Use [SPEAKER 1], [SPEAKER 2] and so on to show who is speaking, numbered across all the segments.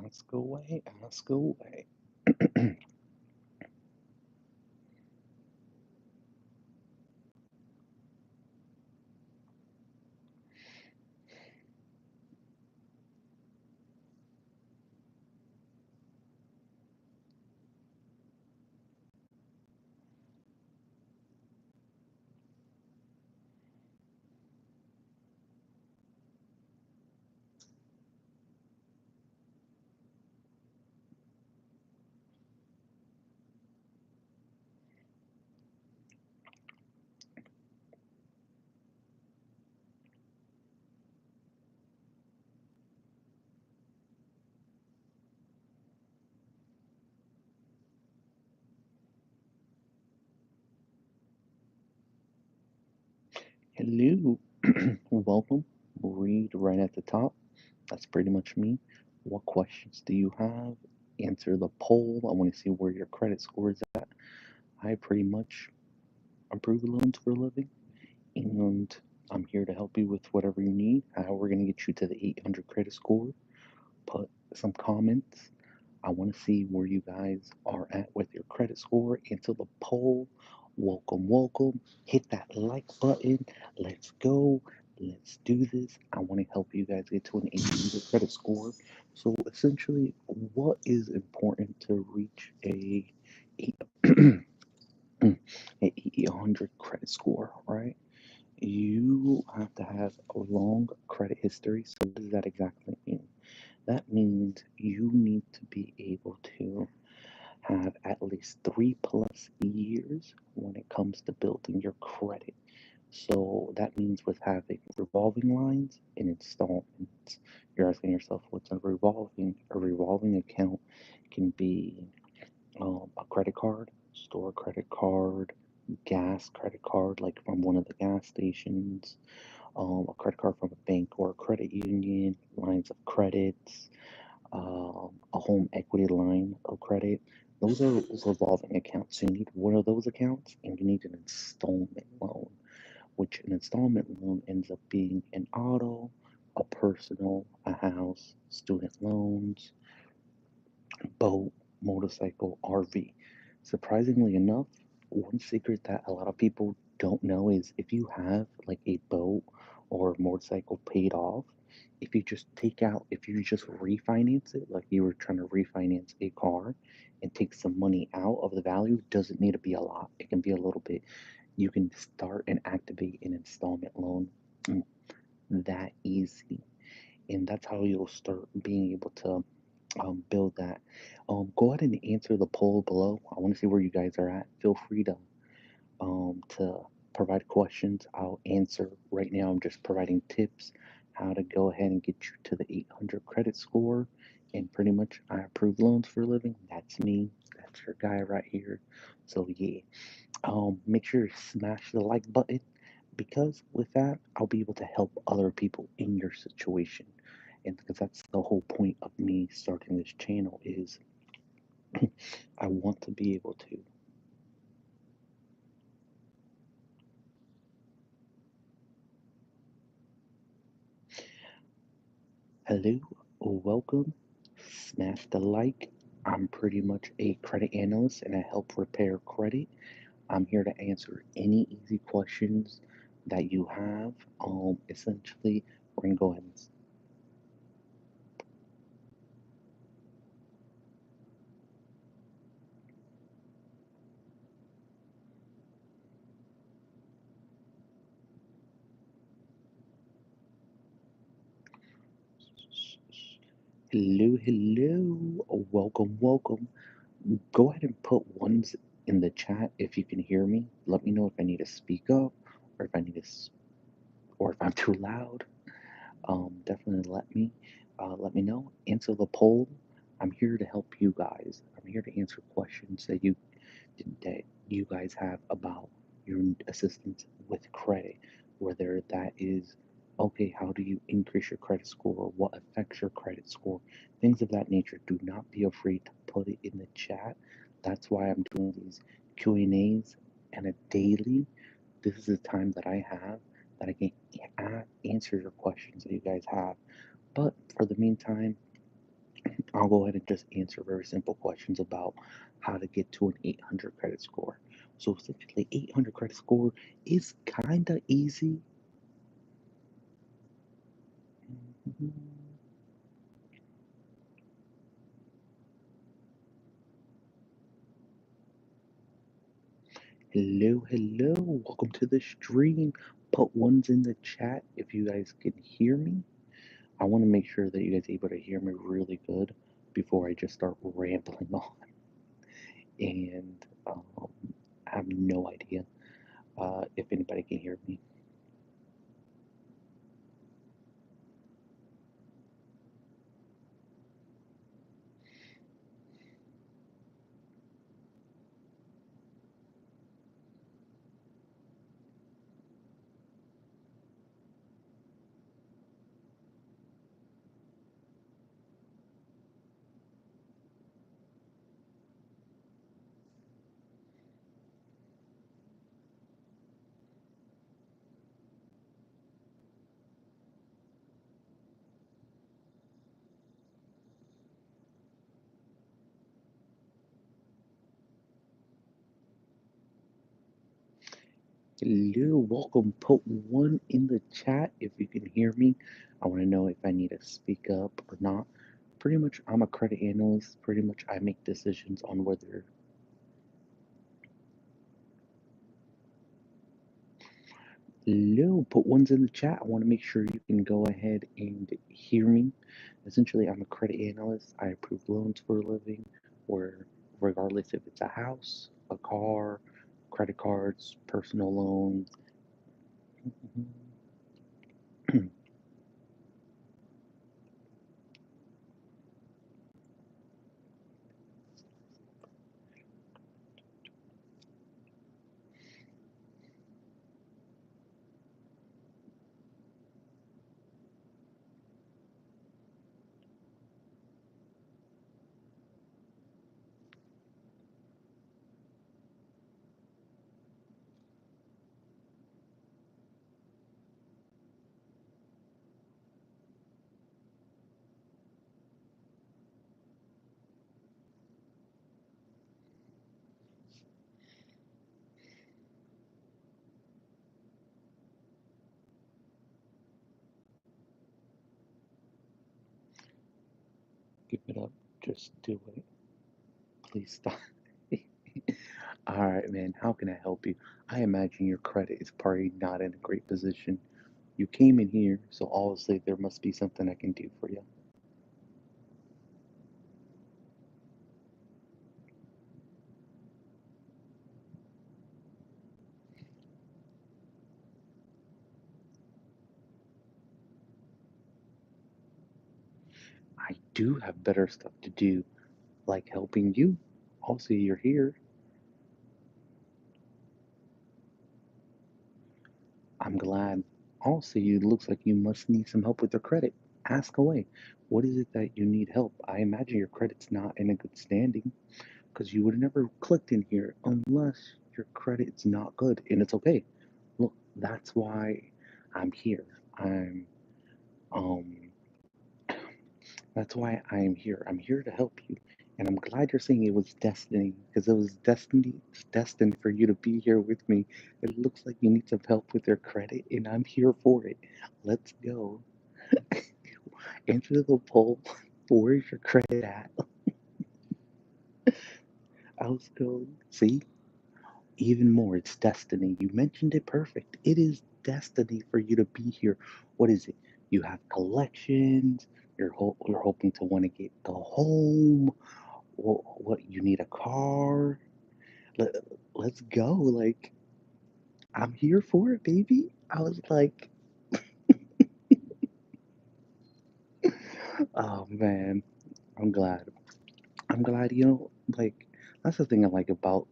[SPEAKER 1] Ask away, ask away. Hello, welcome. Read right at the top. That's pretty much me. What questions do you have? Answer the poll. I want to see where your credit score is at. I pretty much approve loans for a living, and I'm here to help you with whatever you need. How we're going to get you to the 800 credit score. Put some comments. I want to see where you guys are at with your credit score. Answer the poll. Welcome, welcome. Hit that like button. Let's go. Let's do this. I want to help you guys get to an 800 credit score. So essentially, what is important to reach eight- a 800 credit score, right? You have to have a long credit history. So what does that exactly mean? That means you need to be able to have at least 3+ years when it comes to building your credit. So that means with having revolving lines and installments. You're asking yourself, what's a revolving? A revolving account can be a credit card, store credit card, gas credit card, like from one of the gas stations, a credit card from a bank or a credit union, lines of credits, a home equity line of credit. Those are revolving accounts. So you need one of those accounts, and you need an installment loan, which an installment loan ends up being an auto, a personal, a house, student loans, boat, motorcycle, RV. Surprisingly enough, one secret that a lot of people don't know is if you have like a boat or a motorcycle paid off, if you just refinance it, like you were trying to refinance a car and take some money out of the value, doesn't need to be a lot. It can be a little bit. You can start and activate an installment loan mm, that easy. And that's how you'll start being able to build that. Go ahead and answer the poll below. I want to see where you guys are at. Feel free to provide questions. I'll answer right now. I'm just providing tips how to go ahead and get you to the 800 credit score. And pretty much, I approve loans for a living. That's me. That's your guy right here. So yeah, make sure you smash the like button because with that, I'll be able to help other people in your situation. And because that's the whole point of me starting this channel is I want to be able to. Hello, welcome. Smash the like. I'm pretty much a credit analyst and I help repair credit. I'm here to answer any easy questions that you have. Essentially, we're gonna go ahead and hello, hello. Welcome, welcome. Go ahead and put ones in the chat if you can hear me. Let me know if I need to speak up or if I need to, or if I'm too loud. Definitely let me know. Answer the poll. I'm here to help you guys. I'm here to answer questions that you guys have about your assistance with credit, whether that is okay, how do you increase your credit score, what affects your credit score, things of that nature. Do not be afraid to put it in the chat. That's why I'm doing these Q&As and a daily. This is the time that I have that I can answer your questions that you guys have. But for the meantime, I'll go ahead and just answer very simple questions about how to get to an 800 credit score. So essentially, 800 credit score is kind of easy. Mhm. Hello, hello. Welcome to the stream. Put ones in the chat if you guys can hear me. I want to make sure that you guys are able to hear me really good before I just start rambling on. And I have no idea if anybody can hear me. Hello, welcome. Put one in the chat if you can hear me. I want to know if I need to speak up or not. Pretty much, I'm a credit analyst. Pretty much, I make decisions on whether. Hello, put ones in the chat. I want to make sure you can go ahead and hear me. Essentially, I'm a credit analyst. I approve loans for a living, where regardless if it's a house, a car, credit cards, personal loans. Give it up. Just do it. Please stop. All right, man. How can I help you? I imagine your credit is probably not in a great position. You came in here, so obviously there must be something I can do for you. I do have better stuff to do, like helping you. Also, you're here. I'm glad. Also, it looks like you must need some help with your credit. Ask away. What is it that you need help? I imagine your credit's not in a good standing because you would have never clicked in here unless your credit's not good, and it's okay. Look, that's why I'm here. Um, that's why I'm here. I'm here to help you. And I'm glad you're saying it was destiny, because it was destiny, destined for you to be here with me. It looks like you need some help with your credit, and I'm here for it. Let's go. Answer the poll. Where's your credit at? Let's go. See? Even more, it's destiny. You mentioned it perfect. It is destiny for you to be here. What is it? You have collections. You're hoping to want to get a home. What you need a car? Let, let's go. Like, I'm here for it, baby. I was like, oh man, I'm glad. I'm glad, like, that's the thing I like about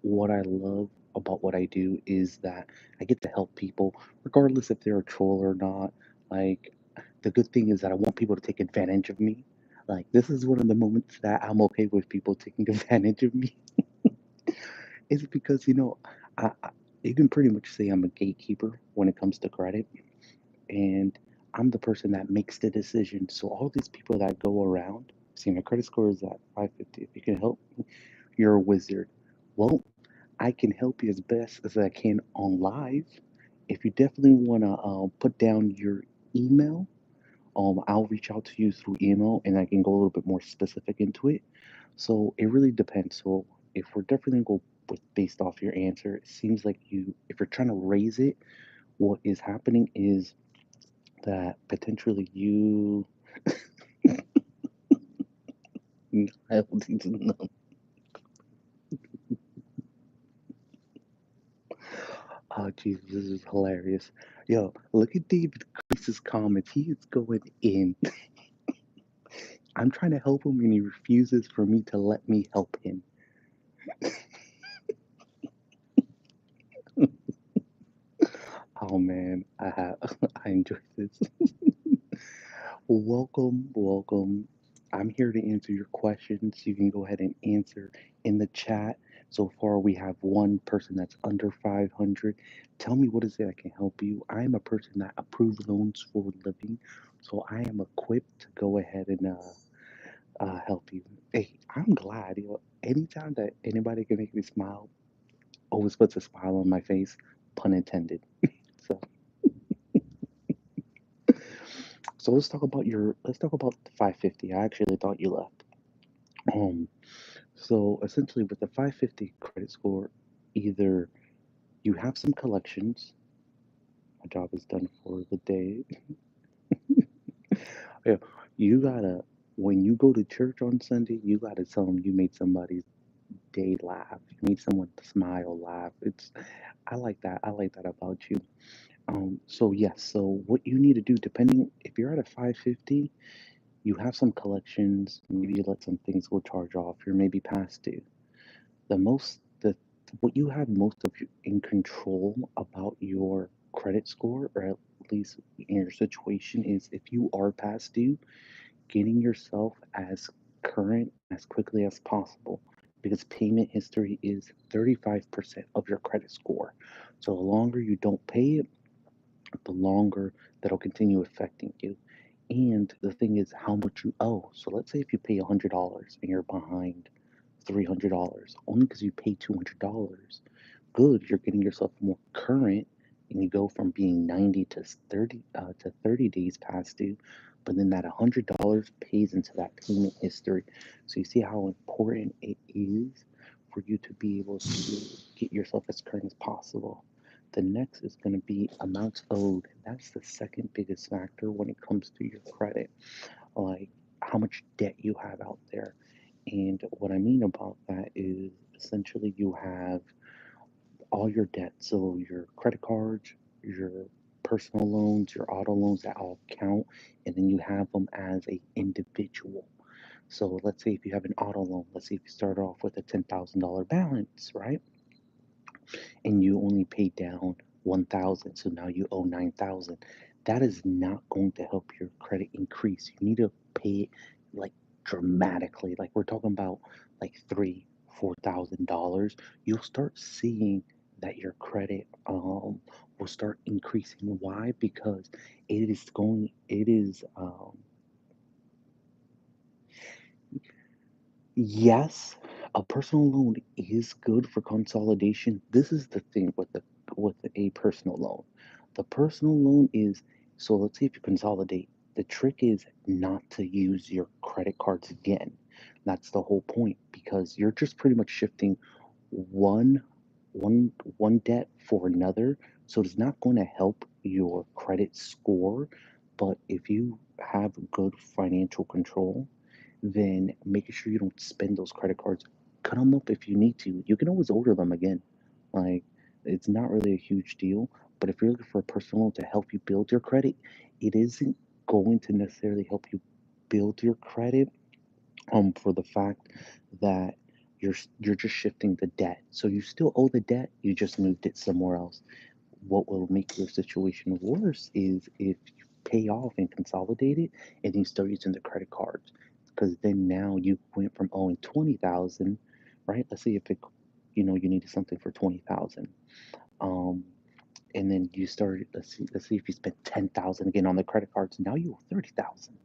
[SPEAKER 1] what I love about what I do is that I get to help people, regardless if they're a troll or not. Like, the good thing is that I want people to take advantage of me. Like, this is one of the moments that I'm okay with people taking advantage of me. Is because, you can pretty much say I'm a gatekeeper when it comes to credit. And I'm the person that makes the decision. So all these people that go around, see, my credit score is at 550. If you can help, you're a wizard. Well, I can help you as best as I can on live. If you definitely want to put down your email, I'll reach out to you through email and I can go a little bit more specific into it. So it really depends. So if we're definitely going to go with based off your answer, it seems like if you're trying to raise it, what is happening is that potentially you, I don't need to know. Oh, Jesus, this is hilarious. Yo, look at David Chris's comments. He is going in. I'm trying to help him and he refuses for me to let me help him. Oh man, I enjoy this. Welcome, welcome. I'm here to answer your questions. You can go ahead and answer in the chat. So far, we have one person that's under 500. Tell me what is it I can help you. I am a person that approves loans for a living, so I am equipped to go ahead and help you. Hey, I'm glad. Anytime that anybody can make me smile, always puts a smile on my face, pun intended. So, so let's talk about the 550. I actually thought you left. Um, so essentially with the 550 credit score, either you have some collections, my job is done for the day. Yeah, you gotta when you go to church on Sunday, you gotta tell them you made somebody's day laugh. You made someone smile, laugh. I like that. I like that about you. So yes, so what you need to do, depending if you're at a 550, you have some collections, maybe you let some things go charge off, you're maybe past due. The what you have most of in control about your credit score, or at least in your situation, is if you are past due, getting yourself as current as quickly as possible. Because payment history is 35% of your credit score. So the longer you don't pay it, the longer that'll continue affecting you. And the thing is how much you owe. So let's say if you pay $100 and you're behind $300, only because you paid $200. Good, you're getting yourself more current, and you go from being 90 to 30 days past due. But then that $100 pays into that payment history. So you see how important it is for you to be able to get yourself as current as possible. The next is going to be amounts owed. That's the second biggest factor when it comes to your credit, like how much debt you have out there. And what I mean about that is essentially you have all your debt. So your credit cards, your personal loans, your auto loans that all count, and then you have them as a individual. So let's say if you have an auto loan, let's say if you start off with a $10,000 balance, right? And you only paid down 1,000, so now you owe 9,000. That is not going to help your credit increase. You need to pay it like dramatically. Like we're talking about like $3,000, $4,000. You'll start seeing that your credit will start increasing. Why? Because it is yes, a personal loan is good for consolidation. This is the thing with a personal loan. The personal loan is so let's say if you consolidate, the trick is not to use your credit cards again. That's the whole point because you're just pretty much shifting one one debt for another. So it's not going to help your credit score, but if you have good financial control, then making sure you don't spend those credit cards. Cut them up if you need to. You can always order them again. Like, it's not really a huge deal. But if you're looking for a personal loan to help you build your credit, it isn't going to necessarily help you build your credit. For the fact that you're just shifting the debt. So you still owe the debt. You just moved it somewhere else. What will make your situation worse is if you pay off and consolidate it and you start using the credit cards. Because then now you went from owing 20,000, right? Let's say if you needed something for 20,000. Um, and then you started. Let's see if you spent 10,000 again on the credit cards. Now you owe 30,000.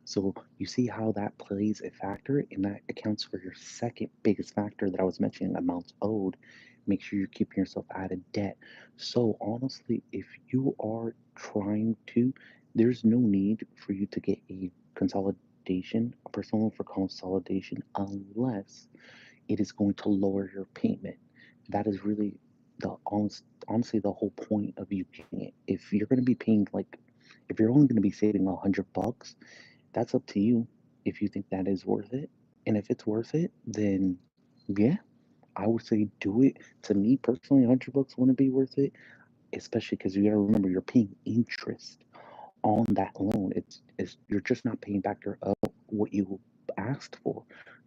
[SPEAKER 1] So you see how that plays a factor, and that accounts for your second biggest factor that I was mentioning, amounts owed. Make sure you're keeping yourself out of debt. So honestly, if you are trying to, there's no need for you to get a consolidation, a personal loan for consolidation, unless it is going to lower your payment. That is really honestly the whole point of you getting it. If you're going to be paying like, if you're only going to be saving $100, that's up to you if you think that is worth it. And if it's worth it, then yeah, I would say do it. To me personally, $100 wouldn't be worth it, especially because you gotta remember you're paying interest on that loan. It's you're just not paying back what you asked for.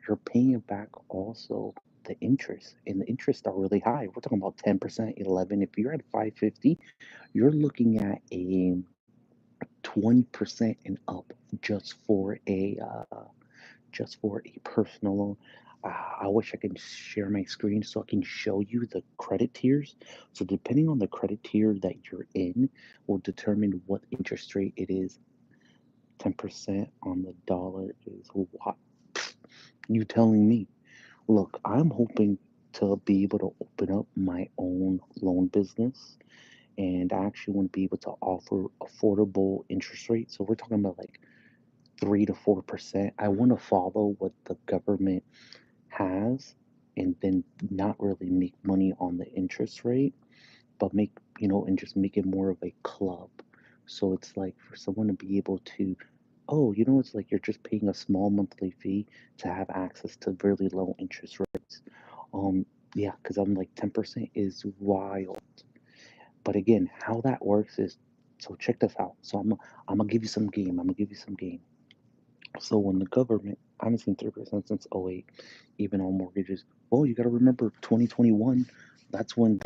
[SPEAKER 1] You're paying back also the interest, and the interests are really high. We're talking about 10%, 11. If you're at 550, you're looking at a 20% and up just for a personal loan. I wish I could share my screen so I can show you the credit tiers. So depending on the credit tier that you're in, will determine what interest rate it is. 10% on the dollar is what? You telling me? Look, I'm hoping to be able to open up my own loan business, and I actually want to be able to offer affordable interest rates. So we're talking about like 3 to 4%. I want to follow what the government has, and then not really make money on the interest rate, but and just make it more of a club. So it's like for someone to be able to, oh, it's like you're just paying a small monthly fee to have access to really low interest rates. Um, yeah, because I'm like 10% is wild. But again, how that works is, so check this out. So I'm gonna give you some game. I'm gonna give you some game. So when the government, I haven't seen 3% since '08, even on mortgages. Well, you got to remember 2021, that's when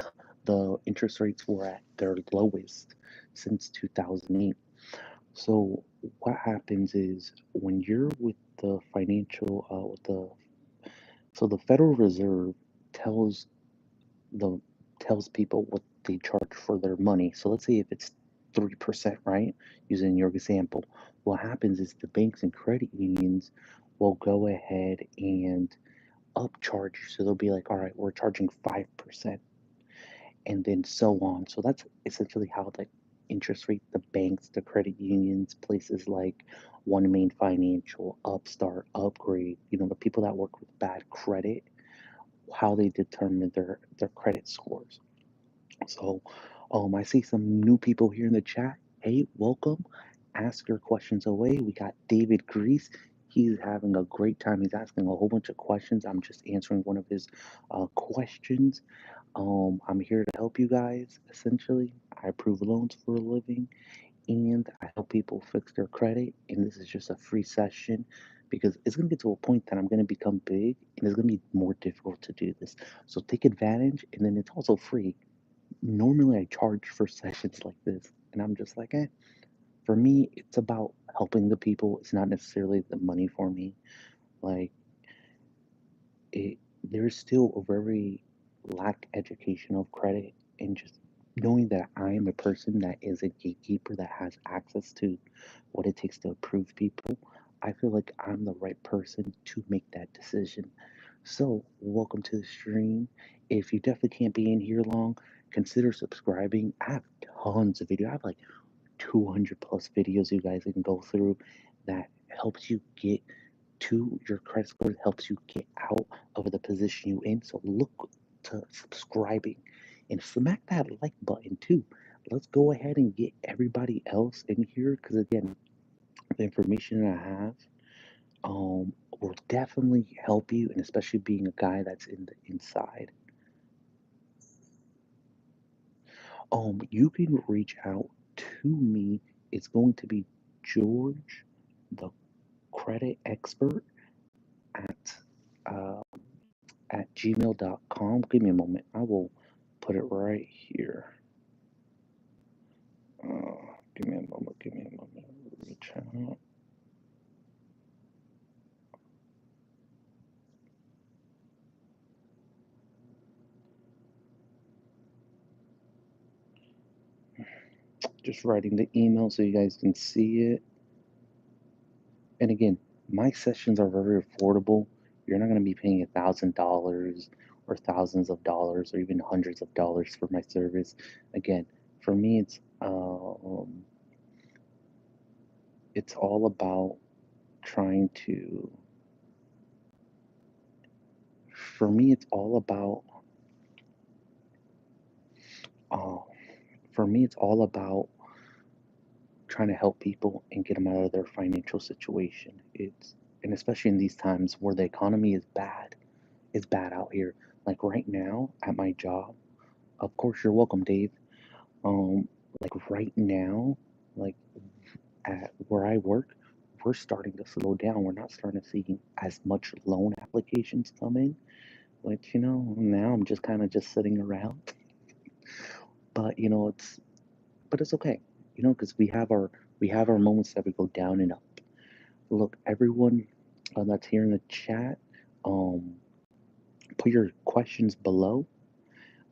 [SPEAKER 1] the interest rates were at their lowest since 2008. So what happens is when you're with the financial, so the Federal Reserve tells the tells people what they charge for their money. So let's say if it's 3%, right? Using your example, what happens is the banks and credit unions will go ahead and upcharge you. So they'll be like, all right, we're charging 5%, and then so on. So that's essentially how the interest rate, the banks, the credit unions, places like One Main Financial, Upstart, Upgrade, the people that work with bad credit, how they determine their credit scores. So, I see some new people here in the chat. Hey, welcome. Ask your questions away. We got David Grease. He's having a great time. He's asking a whole bunch of questions. I'm just answering one of his questions. I'm here to help you guys, essentially. I approve loans for a living, and I help people fix their credit. And this is just a free session because it's going to get to a point that I'm going to become big, and it's going to be more difficult to do this. So take advantage, and then it's also free. Normally I charge for sessions like this, and I'm just like, for me, it's about helping the people. It's not necessarily the money for me. Like, there's still a very lack education of credit, and just knowing that I am a person that is a gatekeeper that has access to what it takes to approve people. I feel like I'm the right person to make that decision. So, welcome to the stream. If you definitely can't be in here long, consider subscribing. I have tons of video. I have like 200 plus videos you guys can go through that helps you get to your credit score, helps you get out of the position you in. So look to subscribing and smack that like button too. Let's go ahead and get everybody else in here because again, the information I have will definitely help you, and especially being a guy that's in the inside. You can reach out to me. It's going to be George, the credit expert at uh, at gmail.com. Give me a moment. I will put it right here. Give me a moment. Give me a moment. Reach out. Just writing the email so you guys can see it. And again, my sessions are very affordable. You're not going to be paying $1,000 or thousands of dollars or even hundreds of dollars for my service. Again, for me, it's all about trying to. For me, it's all about. Uh, for me, it's all about trying to help people and get them out of their financial situation. And especially in these times where the economy is bad. It's bad out here. Like right now at my job. Of course, you're welcome, Dave. Um, like right now, like at where I work, we're starting to slow down. We're not starting to see as much loan applications come in. Which now I'm just kind of just sitting around. But it's okay. Because we have our moments that we go down and up. Look, everyone that's here in the chat, um, put your questions below,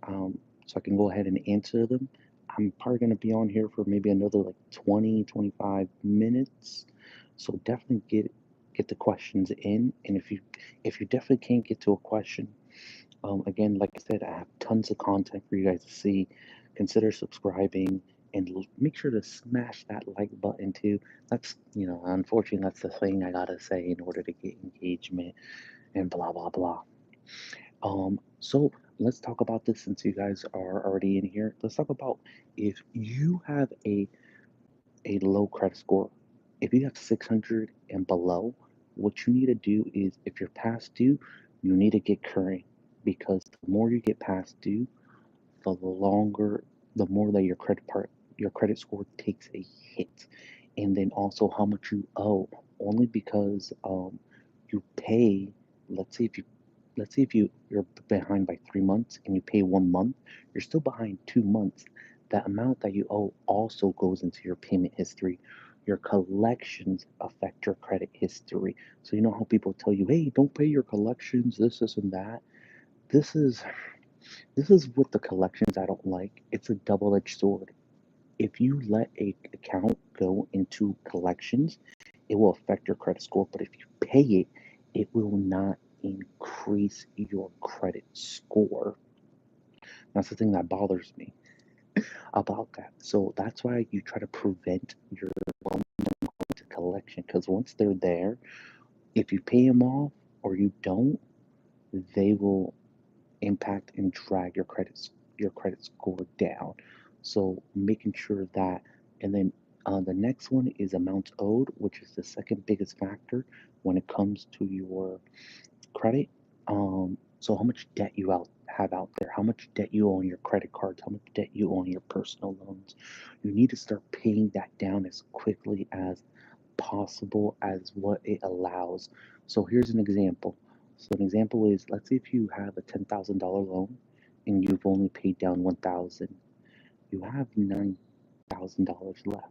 [SPEAKER 1] so I can go ahead and answer them. I'm probably going to be on here for maybe another like 20, 25 minutes. So definitely get the questions in. And if you definitely can't get to a question, again, like I said, I have tons of content for you guys to see. Consider subscribing and make sure to smash that like button too. Unfortunately, that's the thing I gotta say in order to get engagement and blah blah blah. So let's talk about this since you guys are already in here. Let's talk about if you have a low credit score. If you have 600 and below, what you need to do is if you're past due, you need to get current because the more you get past due, the more that your credit score takes a hit, and then also how much you owe. Only because you pay. Let's say you're behind by 3 months and you pay 1 month, you're still behind 2 months. The amount that you owe also goes into your payment history. Your collections affect your credit history. So you know how people tell you, "Hey, don't pay your collections, this, and that." This is this is what the collections I don't like. It's a double-edged sword. If you let a account go into collections, it will affect your credit score. But if you pay it, it will not increase your credit score. That's the thing that bothers me about that. So that's why you try to prevent your loan to collection. Because once they're there, if you pay them off or you don't, they will impact and drag your credit score down. So making sure that, and then the next one is amounts owed, which is the second biggest factor when it comes to your credit. So how much debt you have out there, how much debt you owe on your credit cards, how much debt you owe on your personal loans. You need to start paying that down as quickly as possible as what it allows. So here's an example. So an example is, let's say if you have a $10,000 loan and you've only paid down 1,000, you have $9,000 left.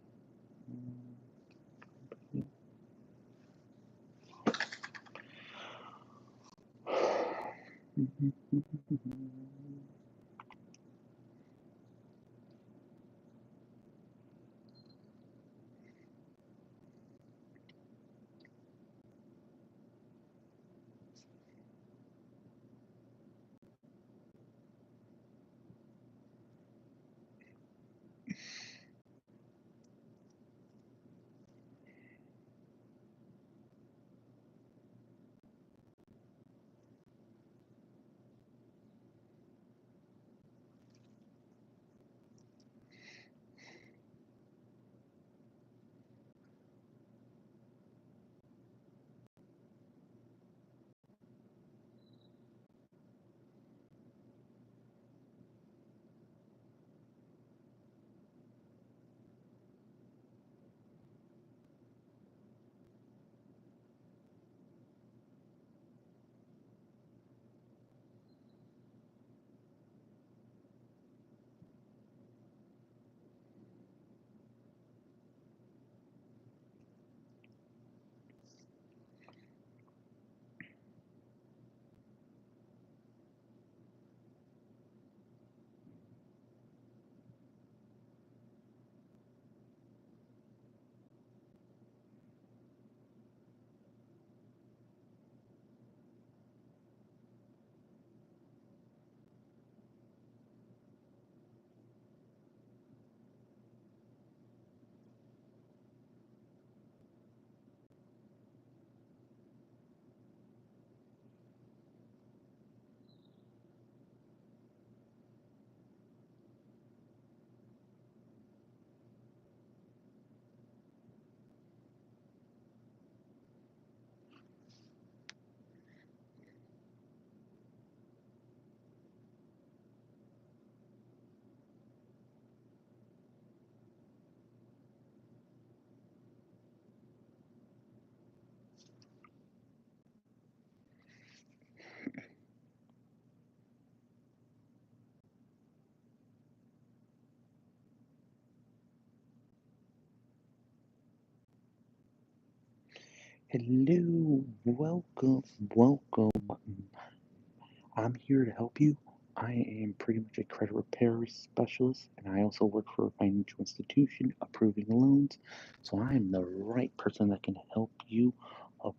[SPEAKER 1] Hello, welcome, welcome. I'm here to help you. I am pretty much a credit repair specialist, and I also work for a financial institution approving loans. So I am the right person that can help you. Up.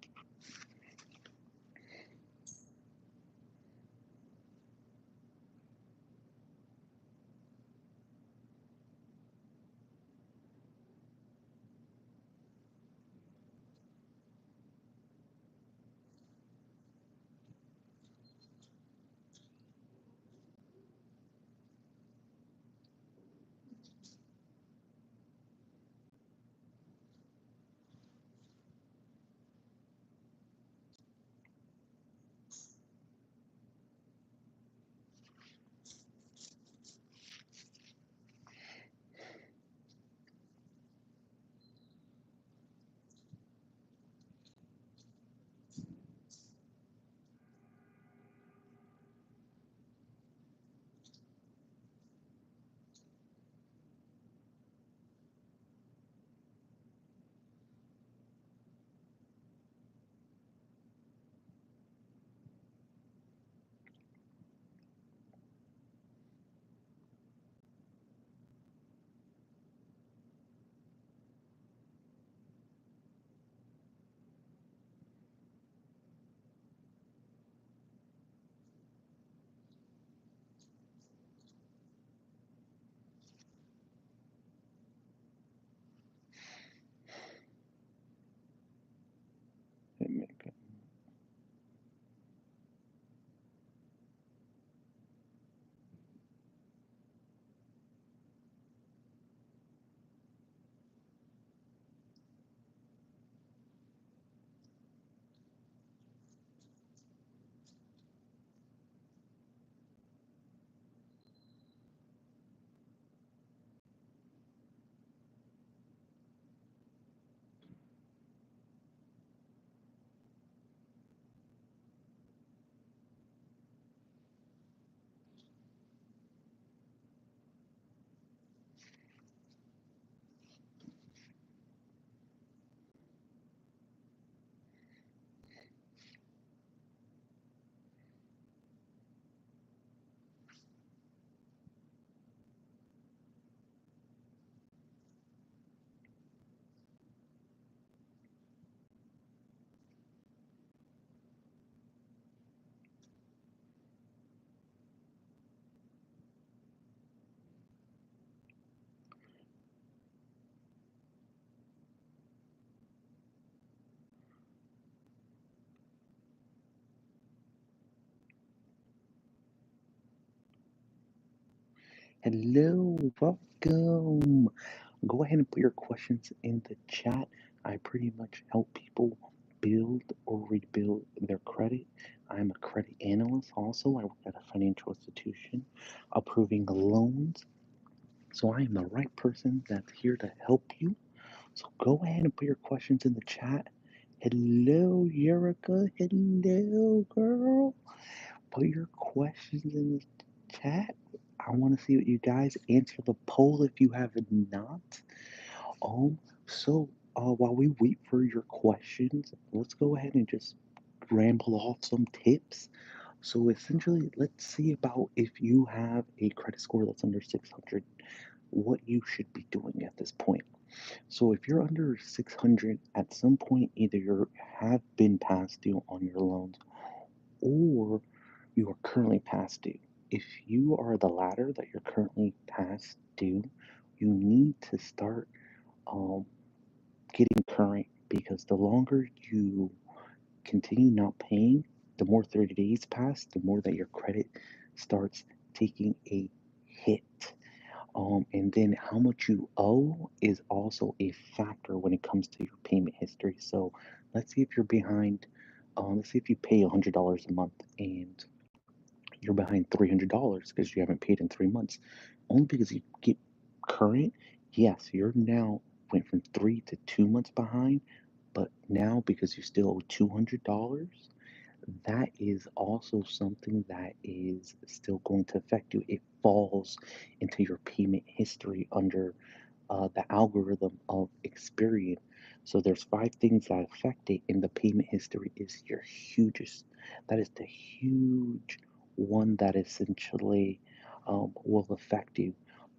[SPEAKER 1] Hello, welcome. Go ahead and put your questions in the chat. I pretty much help people build or rebuild their credit. I'm a credit analyst also. I work at a financial institution approving loans. So I am the right person that's here to help you. So go ahead and put your questions in the chat. Hello, Erica. Hello, girl. Put your questions in the chat. I want to see what you guys answer the poll if you have not. While we wait for your questions, let's go ahead and just ramble off some tips. So essentially, let's see about if you have a credit score that's under 600, what you should be doing at this point. So if you're under 600, at some point, either you have been past due on your loans or you are currently past due. If you are the latter, that you're currently past due, you need to start um, getting current because the longer you continue not paying, the more 30 days pass, the more that your credit starts taking a hit. And then how much you owe is also a factor when it comes to your payment history. So let's see if you're behind. Let's see if you pay $100 a month and you're behind $300 because you haven't paid in 3 months. Only because you get current, yes, you're now went from 3 to 2 months behind, but now because you still owe $200, that is also something that is still going to affect you. It falls into your payment history under the algorithm of Experian. So there's five things that affect it, and the payment history is your hugest. That is the huge one that essentially will affect you.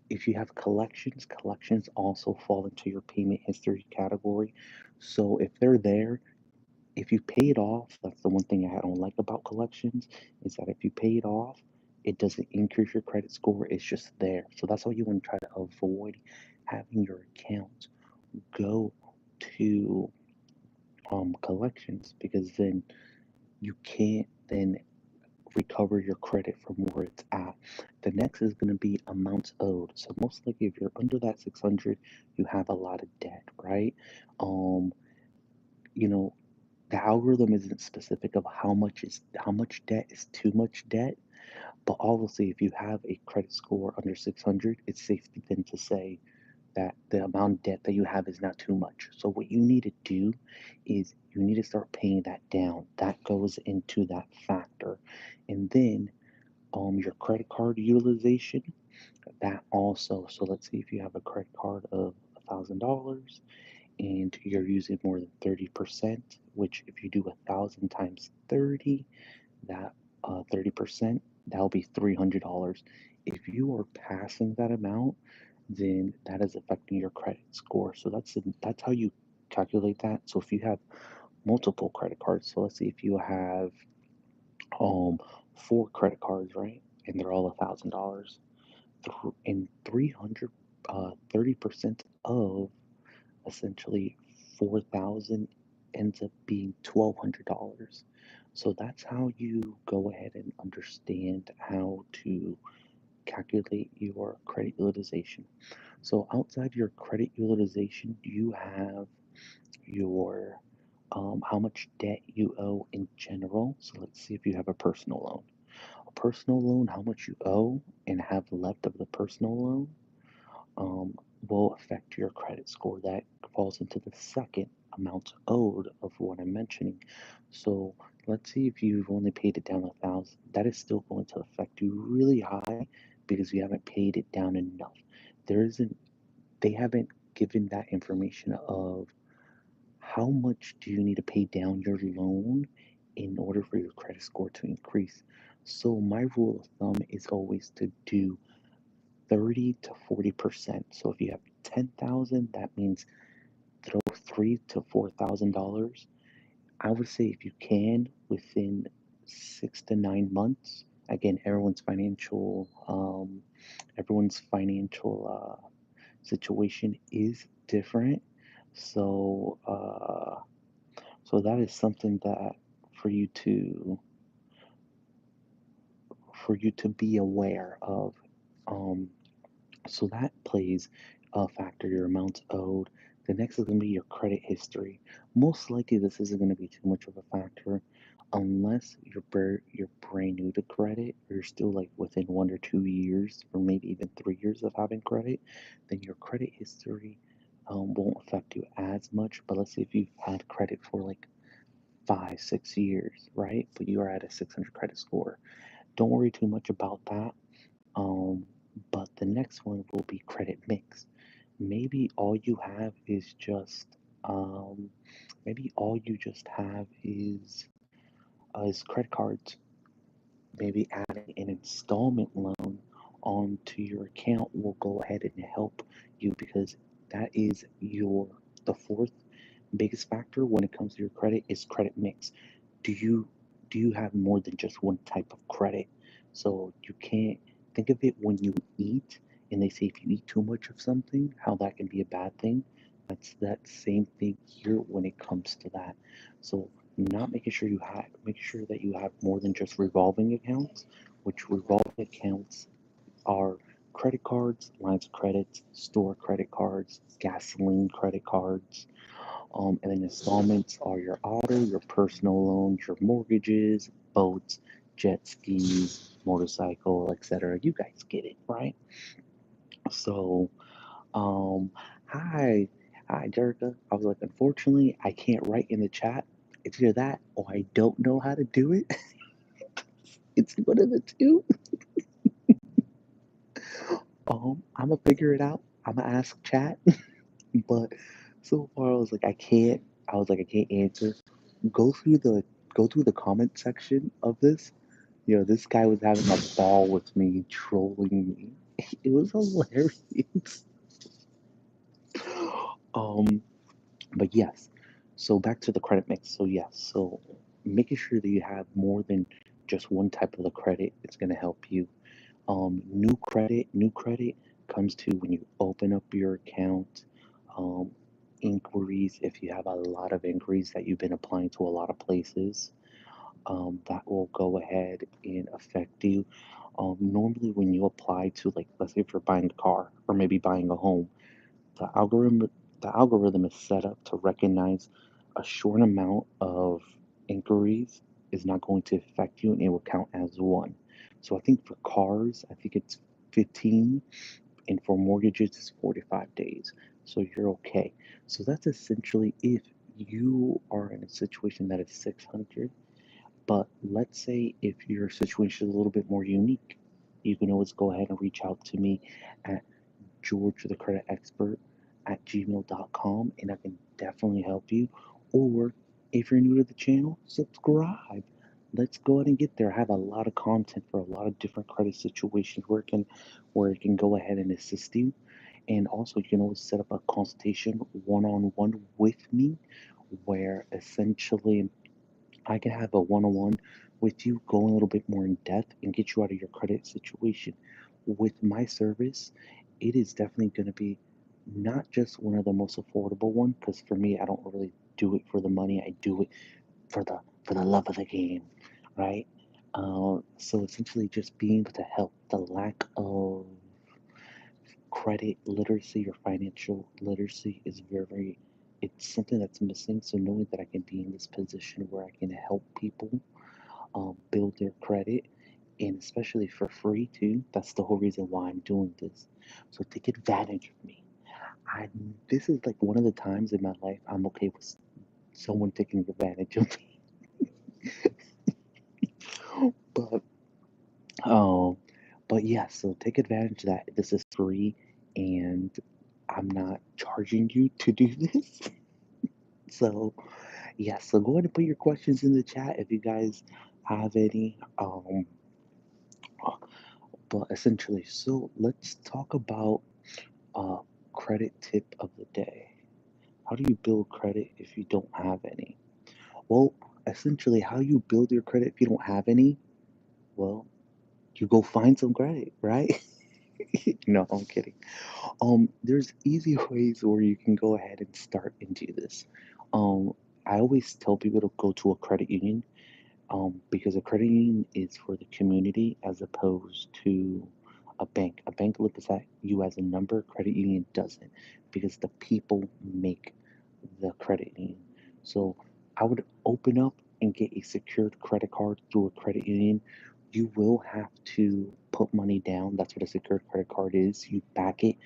[SPEAKER 1] If you have collections, collections also fall into your payment history category. So if they're there, if you pay it off, that's the one thing I don't like about collections is that if you pay it off, it doesn't increase your credit score. It's just there. So that's why you want to try to avoid having your account go to collections because then you can't then recover your credit from where it's at. The next is going to be amounts owed. So most likely, if you're under that 600, you have a lot of debt, right? Um, you know, the algorithm isn't specific of how much debt is too much debt, but obviously, if you have a credit score under 600, it's safe then to say that the amount of debt that you have is not too much. So what you need to do is you need to start paying that down. That goes into that factor. And then your credit card utilization, that also. So let's see if you have a credit card of $1,000 and you're using more than 30%, which if you do 1,000 times 30, that 30%, that'll be $300. If you are passing that amount, then that is affecting your credit score. So that's how you calculate that. So if you have multiple credit cards, so let's say if you have um four credit cards, right, and they're all $1,000, and 300 30% of essentially 4,000 ends up being $1,200. So that's how you go ahead and understand how to calculate your credit utilization. So outside your credit utilization, you have your how much debt you owe in general. So let's see if you have a personal loan. A personal loan, how much you owe and have left of the personal loan um, will affect your credit score. That falls into the second amount owed of what I'm mentioning. So let's see if you've only paid it down 1,000. That is still going to affect you really high because you haven't paid it down enough. There isn't. They haven't given that information of how much do you need to pay down your loan in order for your credit score to increase. So my rule of thumb is always to do 30 to 40%. So if you have 10,000, that means throw $3,000 to $4,000. I would say if you can within 6 to 9 months. Again, everyone's financial situation is different. So so that is something that for you to for you to be aware of. Um, So that plays a factor, your amounts owed. The next is going to be your credit history. Most likely, this isn't going to be too much of a factor unless you're brand new to credit or you're still like within 1 or 2 years or maybe even 3 years of having credit. Then your credit history won't affect you as much. But let's say if you've had credit for like 5, 6 years, right? But you are at a 600 credit score. Don't worry too much about that. Um, but the next one will be credit mix. Maybe all you have is just um, maybe all you just have is credit cards. Maybe adding an installment loan onto your account will go ahead and help you because that is the fourth biggest factor when it comes to your credit is credit mix. Do you do you have more than just one type of credit? So you can't think of it when you eat, and they say if you eat too much of something, how that can be a bad thing. That's that same thing here when it comes to that. So not making sure that you have more than just revolving accounts, which revolving accounts are credit cards, lines of credit, store credit cards, gasoline credit cards, and then installments are your auto, your personal loans, your mortgages, boats, jet skis, motorcycle, etc. You guys get it, right? So, um, hi, hi, Jerica. I was like, unfortunately, I can't write in the chat. It's either that or I don't know how to do it. It's one of the two. I'm gonna figure it out. I'm gonna ask chat, but So far, I was like, I can't. I was like, I can't answer. Go through the go through the comment section of this. You know, this guy was having a ball with me, trolling me. It was hilarious. Um, but yes. So back to the credit mix. So yes. So making sure that you have more than just one type of the credit is going to help you. New credit comes to when you open up your account. Um, Inquiries, if you have a lot of inquiries that you've been applying to a lot of places, that will go ahead and affect you. Normally, when you apply to, like, let's say if you're buying a car or maybe buying a home, the algorithm the algorithm is set up to recognize a short amount of inquiries is not going to affect you and it will count as one. So I think for cars, I think it's 15, and for mortgages, it's 45 days. So you're okay. So that's essentially if you are in a situation that is 600. But let's say if your situation is a little bit more unique, you can always go ahead and reach out to me at George the Credit Expert at gmail.com and I can definitely help you. Or if you're new to the channel, subscribe. Let's go ahead and get there. I have a lot of content for a lot of different credit situations where it can go ahead and assist you. And also you can always set up a consultation one-on-one with me where essentially I can have a one-on-one with you, go a little bit more in depth and get you out of your credit situation. With my service, it is definitely going to be not just one of the most affordable one, because for me, I don't really do it for the money. I do it for the love of the game, right? So essentially, just being able to help the lack of credit literacy or financial literacy is very, it's something that's missing. So knowing that I can be in this position where I can help people build their credit, and especially for free too. That's the whole reason why I'm doing this. So take advantage of me. I This is like one of the times in my life I'm okay with someone taking advantage of me. But um, but yeah. So take advantage of that. This is free, and I'm not charging you to do this. So yeah. So go ahead and put your questions in the chat if you guys have any. But essentially, so let's talk about uh, credit tip of the day. How do you build credit if you don't have any? Well, essentially, how you build your credit if you don't have any? Well, you go find some credit, right? No, I'm kidding. There's easy ways where you can go ahead and start into this. Um, I always tell people to go to a credit union, because a credit union is for the community as opposed to a bank. A bank looks at you as a number, credit union doesn't, because the people make the credit union. So I would open up and get a secured credit card through a credit union. You will have to put money down. That's what a secured credit card is. You back it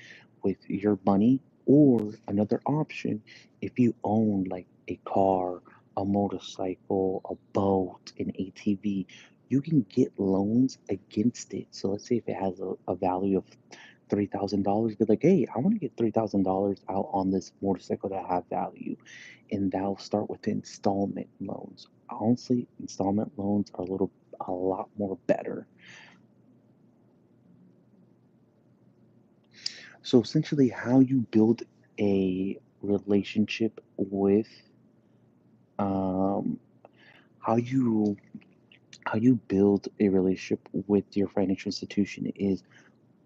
[SPEAKER 1] with your money, or another option, if you own like a car, a motorcycle, a boat, an ATV, you can get loans against it. So let's say if it has a value of $3,000, be like, hey, I want to get $3,000 out on this motorcycle that have value, and that'll start with installment loans. Honestly, installment loans are a lot more better. So essentially, how you build a relationship with um, how you build a relationship with your financial institution is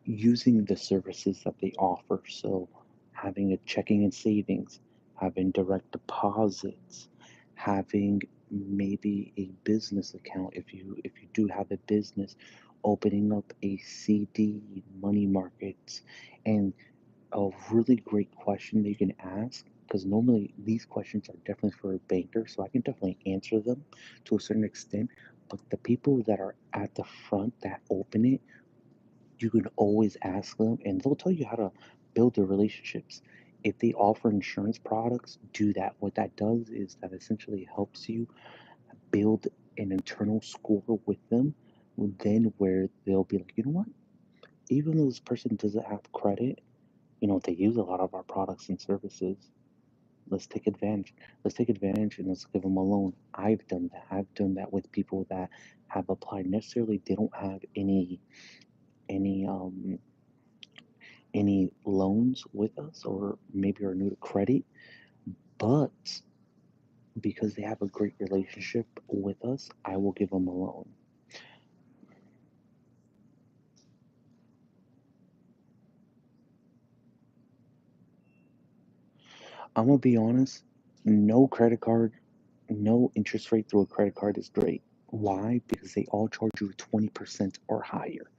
[SPEAKER 1] using the services that they offer. So, having a checking and savings, having direct deposits, having maybe a business account if you do have a business, opening up a CD, money markets, and a really great question that you can ask, because normally these questions are definitely for a banker, so I can definitely answer them to a certain extent. But the people that are at the front that open it, you can always ask them and they'll tell you how to build their relationships. If they offer insurance products, do that. What that does is that essentially helps you build an internal score with them, then where they'll be like, you know what? Even though this person doesn't have credit, they use a lot of our products and services. let's take advantage. Let's take advantage and let's give them a loan. I've done that. I've done that with people that have applied. Necessarily, they don't have any any loans with us, or maybe are new to credit, but because they have a great relationship with us, I will give them a loan. I'm gonna be honest, no credit card, no interest rate through a credit card is great. Why? Because they all charge you 20% or higher.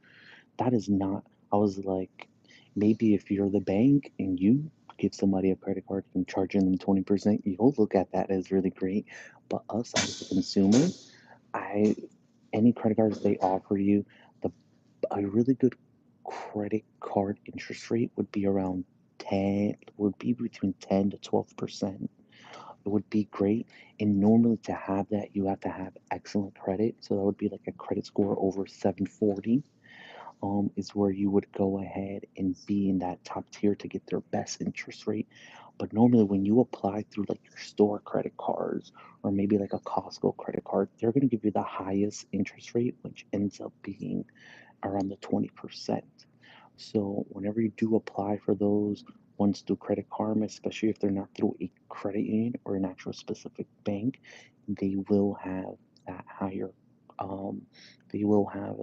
[SPEAKER 1] That is not, I was like, maybe if you're the bank and you give somebody a credit card and charging them 20%, you'll look at that as really great. But us as a consumer, I any credit cards they offer you, the a really good credit card interest rate would be around 10, would be between 10 to 12%. It would be great. And normally to have that, you have to have excellent credit. So that would be like a credit score over 740, is where you would go ahead and be in that top tier to get their best interest rate. But normally, when you apply through like your store credit cards or maybe like a Costco credit card, they're going to give you the highest interest rate, which ends up being around the 20%. So whenever you do apply for those ones through Credit Karma, especially if they're not through a credit union or an actual specific bank, they will have that higher um, they will have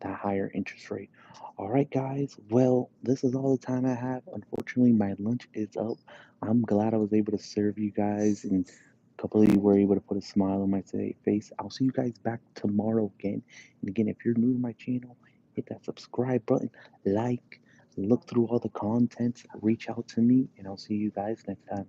[SPEAKER 1] that higher interest rate. All right, guys. Well, this is all the time I have. Unfortunately, my lunch is up. I'm glad I was able to serve you guys, and a couple of you were able to put a smile on my face. I'll see you guys back tomorrow again. And again, if you're new to my channel, hit that subscribe button, like, look through all the contents, reach out to me, and I'll see you guys next time.